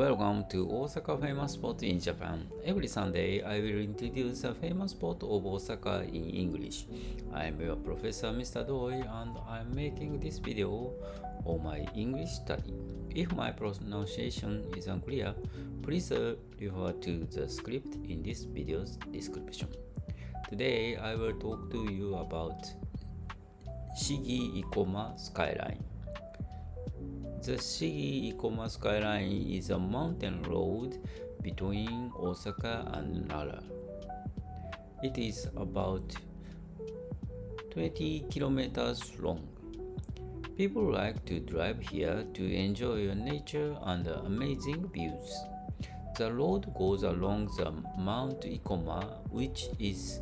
Welcome to Osaka famous spot in Japan. Every Sunday I will introduce a famous spot of Osaka in English. I am your professor Mr. Doi and I am making this video on my English study. If my pronunciation is unclear, please refer to the script in this video's description. Today I will talk to you about Shigi-Ikoma Skyline. The Shigi-Ikoma Skyline is a mountain road between Osaka and Nara. It is about 20 kilometers long. People like to drive here to enjoy nature and amazing views. The road goes along the Mount Ikoma, which is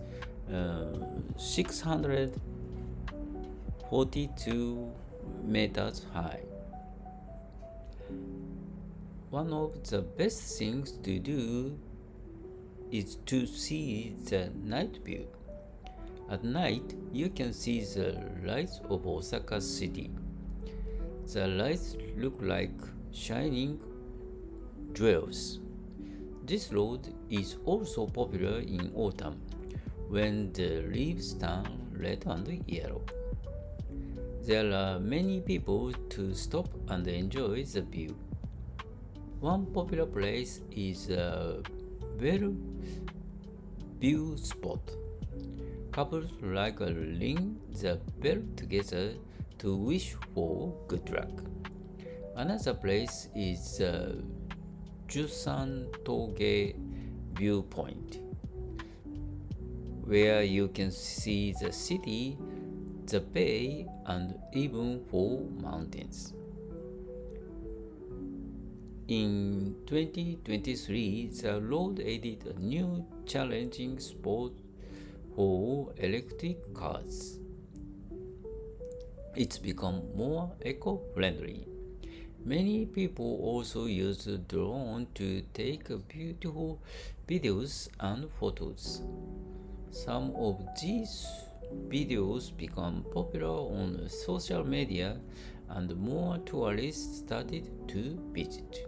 642 meters high. One of the best things to do is to see the night view. At night, you can see the lights of Osaka city. The lights look like shining jewels. This road is also popular in autumn, when the leaves turn red and yellow. There are many people to stop and enjoy the view. One popular place is a well view spot. Couples like to ring the bell together to wish for good luck. Another place is the Jusan Toge viewpoint, where you can see the city, the bay, and even 4 mountains. In 2023, the road added a new challenging spot for electric cars. It's become more eco-friendly. Many people also use a drone to take beautiful videos and photos. Some of these videos become popular on social media and more tourists started to visit.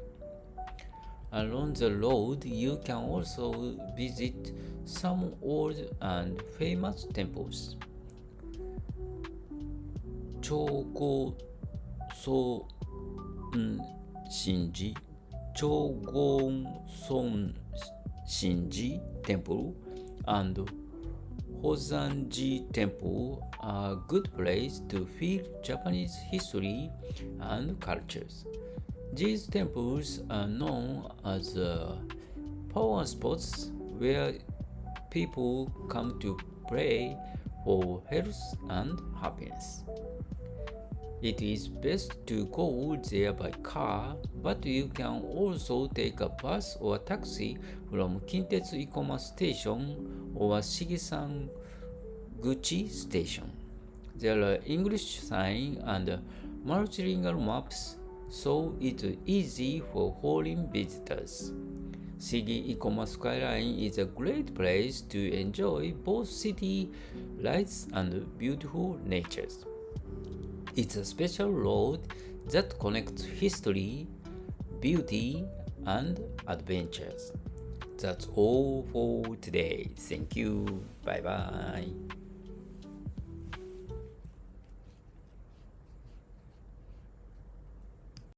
Along the road, you can also visit some old and famous temples. Chogoson Shinji, Chogoson Shinji Temple and Hozanji Temple are good places to feel Japanese history and cultures. These temples are known as power spots where people come to pray for health and happiness. It is best to go there by car, but you can also take a bus or taxi from Kintetsu Ikoma Station or Shigisan-Guchi Station. There are English signs and multilingual maps, so it's easy for foreign visitors. Shigi-Ikoma Skyline is a great place to enjoy both city lights and beautiful nature. It's a special road that connects history, beauty, and adventures. That's all for today. Thank you. Bye bye.